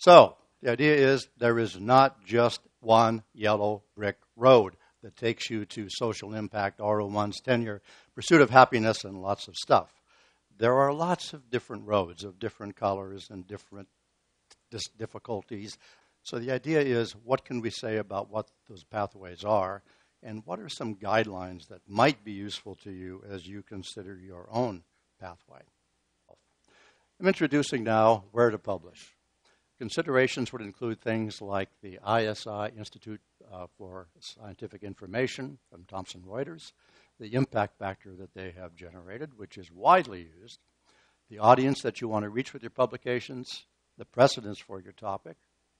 So the idea is there is not just one yellow brick road that takes you to social impact, R01's tenure, pursuit of happiness, and lots of stuff. There are lots of different roads of different colors and different difficulties. So the idea is, what can we say about what those pathways are, and what are some guidelines that might be useful to you as you consider your own pathway? I'm introducing now where to publish. Considerations would include things like the ISI Institute for Scientific Information from Thomson Reuters, the impact factor that they have generated, which is widely used, the audience that you want to reach with your publications, the precedence for your topic,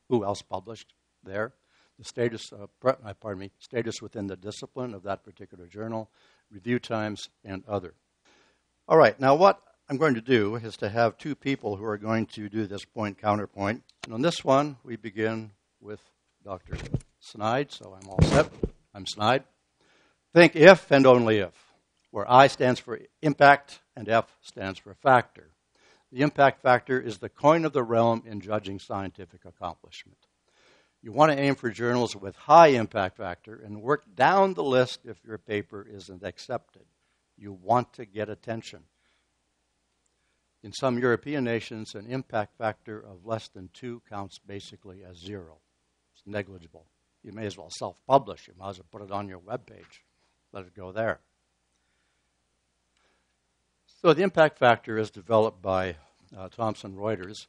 who else published there, the status within the discipline of that particular journal, review times, and other. All right, now what I'm going to do is to have two people who are going to do this point-counterpoint. And on this one, we begin with Dr. Snide, so I'm all set. I'm Snide. Think if and only if, where I stands for impact and F stands for factor. The impact factor is the coin of the realm in judging scientific accomplishment. You want to aim for journals with high impact factor and work down the list if your paper isn't accepted. You want to get attention. In some European nations, an impact factor of less than 2 counts basically as 0. It's negligible. You may as well self-publish. You might as well put it on your webpage. Let it go there. So the impact factor is developed by Thomson Reuters,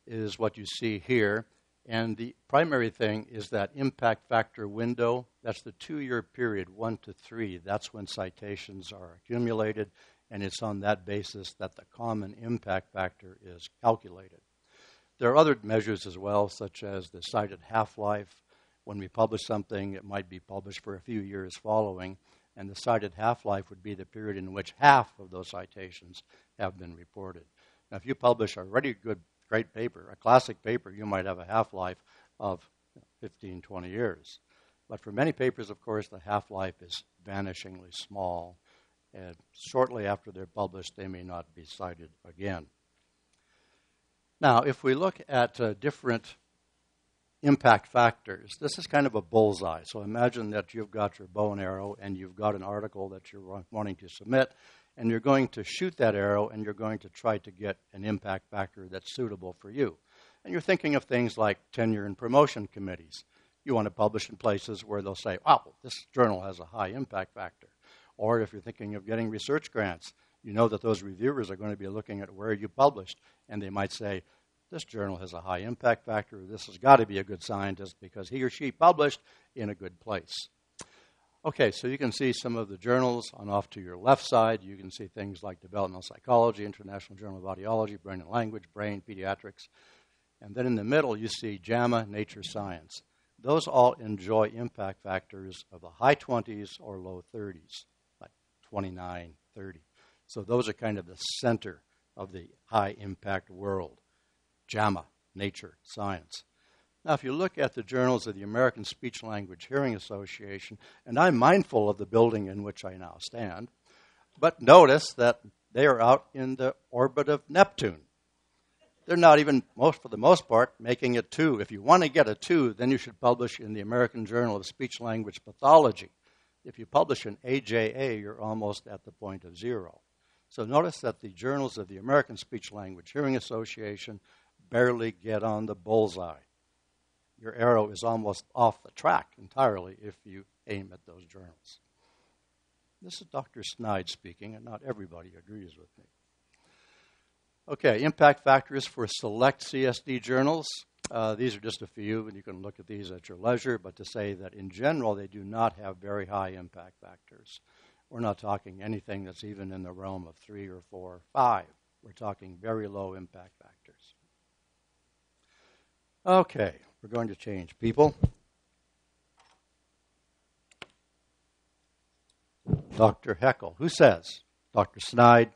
is what you see here. And the primary thing is that impact factor window. That's the 2-year period, 1 to 3. That's when citations are accumulated. And it's on that basis that the common impact factor is calculated. There are other measures as well, such as the cited half-life. When we publish something, it might be published for a few years following, and the cited half-life would be the period in which half of those citations have been reported. Now, if you publish a really good, great paper, a classic paper, you might have a half-life of 15, 20 years. But for many papers, of course, the half-life is vanishingly small. And shortly after they're published, they may not be cited again. Now, if we look at different impact factors, this is kind of a bullseye. So imagine that you've got your bow and arrow, and you've got an article that you're wanting to submit, and you're going to shoot that arrow, and you're going to try to get an impact factor that's suitable for you. And you're thinking of things like tenure and promotion committees. You want to publish in places where they'll say, wow, this journal has a high impact factor. Or if you're thinking of getting research grants, you know that those reviewers are going to be looking at where you published, and they might say, this journal has a high impact factor. This has got to be a good scientist because he or she published in a good place. Okay, so you can see some of the journals on off to your left side. You can see things like Developmental Psychology, International Journal of Audiology, Brain and Language, Brain, Pediatrics. And then in the middle, you see JAMA, Nature Science. Those all enjoy impact factors of the high 20s or low 30s. 29, 30. So those are kind of the center of the high-impact world. JAMA, Nature, Science. Now, if you look at the journals of the American Speech Language Hearing Association, and I'm mindful of the building in which I now stand, but notice that they are out in the orbit of Neptune. They're not even, for the most part, making it 2. If you want to get a 2, then you should publish in the American Journal of Speech Language Pathology. If you publish an AJA, you're almost at the point of 0. So notice that the journals of the American Speech Language Hearing Association barely get on the bullseye. Your arrow is almost off the track entirely if you aim at those journals. This is Dr. Snide speaking, and not everybody agrees with me. Okay, impact factors for select CSD journals. These are just a few, and you can look at these at your leisure, but to say that in general they do not have very high impact factors. We're not talking anything that's even in the realm of 3 or 4 or 5. We're talking very low impact factors. Okay, we're going to change people. Dr. Heckel, who says, Dr. Snide,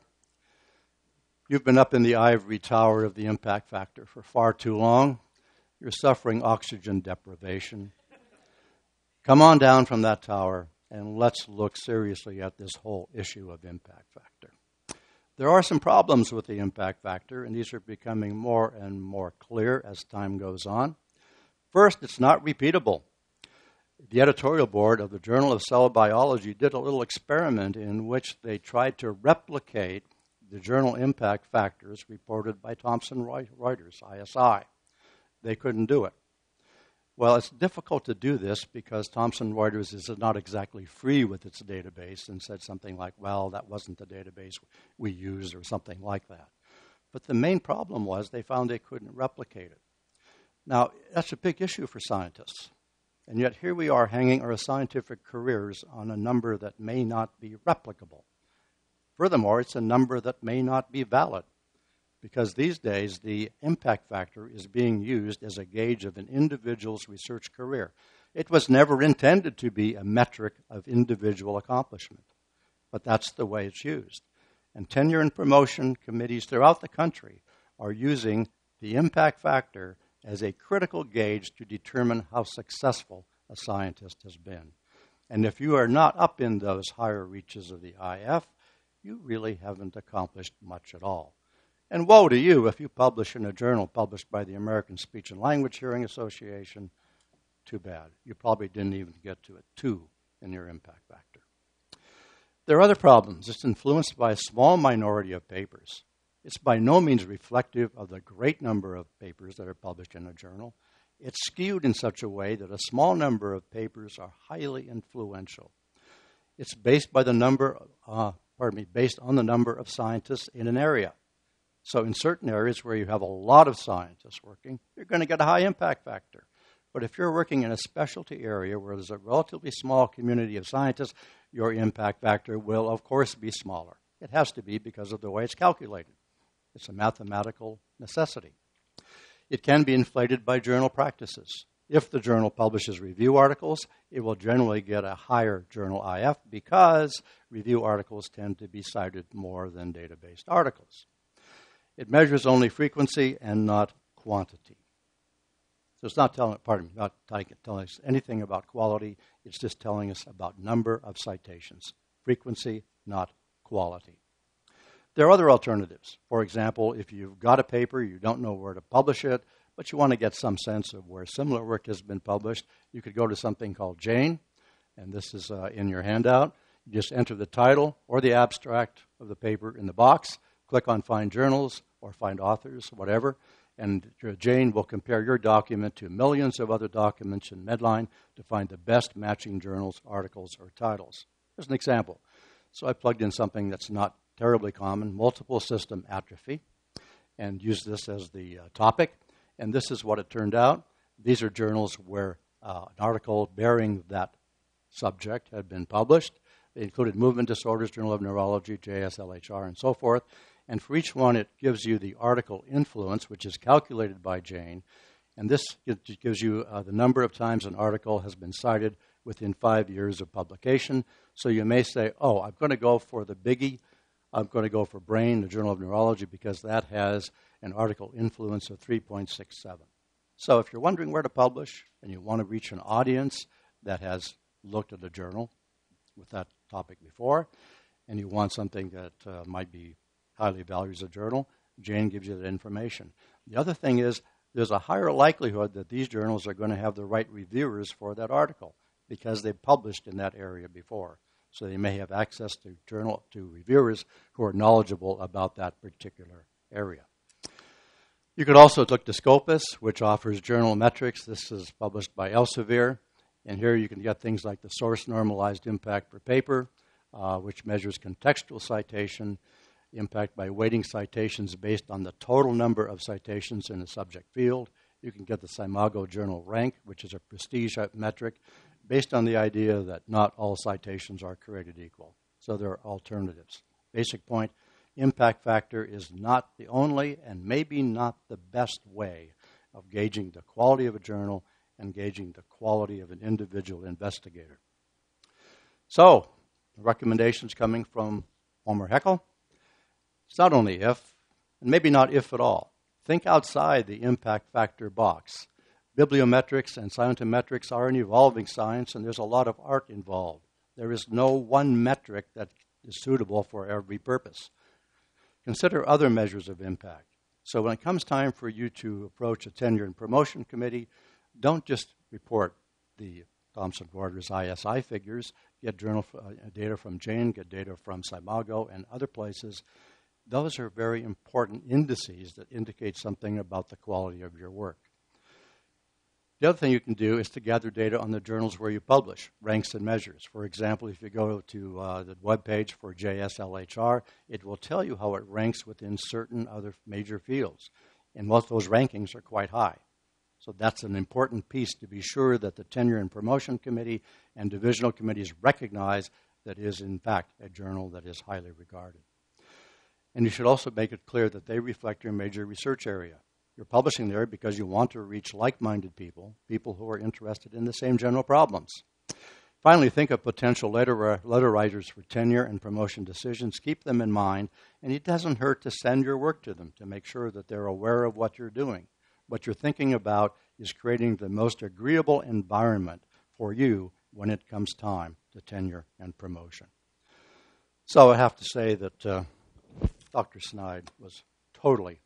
you've been up in the ivory tower of the impact factor for far too long. You're suffering oxygen deprivation. Come on down from that tower and let's look seriously at this whole issue of impact factor. There are some problems with the impact factor, and these are becoming more and more clear as time goes on. First, it's not repeatable. The editorial board of the Journal of Cell Biology did a little experiment in which they tried to replicate the journal impact factors reported by Thomson Reuters, ISI. They couldn't do it. Well, it's difficult to do this because Thomson Reuters is not exactly free with its database and said something like, well, that wasn't the database we used or something like that. But the main problem was they found they couldn't replicate it. Now, that's a big issue for scientists. And yet here we are hanging our scientific careers on a number that may not be replicable. Furthermore, it's a number that may not be valid, because these days the impact factor is being used as a gauge of an individual's research career. It was never intended to be a metric of individual accomplishment, but that's the way it's used. And tenure and promotion committees throughout the country are using the impact factor as a critical gauge to determine how successful a scientist has been. And if you are not up in those higher reaches of the IF, you really haven't accomplished much at all. And woe to you if you publish in a journal published by the American Speech and Language Hearing Association. Too bad. You probably didn't even get to a 2 in your impact factor. There are other problems. It's influenced by a small minority of papers. It's by no means reflective of the great number of papers that are published in a journal. It's skewed in such a way that a small number of papers are highly influential. It's based by based on the number of scientists in an area. So in certain areas where you have a lot of scientists working, you're going to get a high impact factor. But if you're working in a specialty area where there's a relatively small community of scientists, your impact factor will, of course, be smaller. It has to be because of the way it's calculated. It's a mathematical necessity. It can be inflated by journal practices. If the journal publishes review articles, it will generally get a higher journal IF because review articles tend to be cited more than database articles. It measures only frequency and not quantity. So it's not telling us anything about quality. It's just telling us about number of citations. Frequency, not quality. There are other alternatives. For example, if you've got a paper, you don't know where to publish it, but you want to get some sense of where similar work has been published, you could go to something called Jane, and this is in your handout. You just enter the title or the abstract of the paper in the box, click on Find Journals or Find Authors, whatever, and Jane will compare your document to millions of other documents in Medline to find the best matching journals, articles, or titles. Here's an example. So I plugged in something that's not terribly common, multiple system atrophy, and used this as the topic. And this is what it turned out. These are journals where an article bearing that subject had been published. They included Movement Disorders, Journal of Neurology, JSLHR, and so forth. And for each one, it gives you the article influence, which is calculated by Jane. And this gives you the number of times an article has been cited within 5 years of publication. So you may say, oh, I'm going to go for the biggie. I'm going to go for Brain, the Journal of Neurology, because that has an article influence of 3.67. So if you're wondering where to publish and you want to reach an audience that has looked at a journal with that topic before, and you want something that might be highly valued as a journal, Jane gives you that information. The other thing is there's a higher likelihood that these journals are going to have the right reviewers for that article because they've published in that area before. So they may have access to reviewers who are knowledgeable about that particular area. You could also look to Scopus, which offers journal metrics. This is published by Elsevier. And here you can get things like the source normalized impact per paper, which measures contextual citation, impact by weighting citations based on the total number of citations in a subject field. You can get the Simago Journal Rank, which is a prestige metric, based on the idea that not all citations are created equal. So there are alternatives. Basic point, impact factor is not the only and maybe not the best way of gauging the quality of a journal and gauging the quality of an individual investigator. So, the recommendations coming from Homer Heckel. It's not only if, and maybe not if at all. Think outside the impact factor box. Bibliometrics and scientometrics are an evolving science, and there's a lot of art involved. There is no one metric that is suitable for every purpose. Consider other measures of impact. So when it comes time for you to approach a tenure and promotion committee, don't just report the Thomson Reuters ISI figures. Get journal data from Jane, get data from Simago and other places. Those are very important indices that indicate something about the quality of your work. The other thing you can do is to gather data on the journals where you publish, ranks and measures. For example, if you go to the webpage for JSLHR, it will tell you how it ranks within certain other major fields. And most of those rankings are quite high. So that's an important piece to be sure that the Tenure and Promotion Committee and divisional committees recognize that it is, in fact, a journal that is highly regarded. And you should also make it clear that they reflect your major research area. You're publishing there because you want to reach like-minded people, people who are interested in the same general problems. Finally, think of potential letter writers for tenure and promotion decisions. Keep them in mind, and it doesn't hurt to send your work to them to make sure that they're aware of what you're doing. What you're thinking about is creating the most agreeable environment for you when it comes time to tenure and promotion. So I have to say that Dr. Snide was totally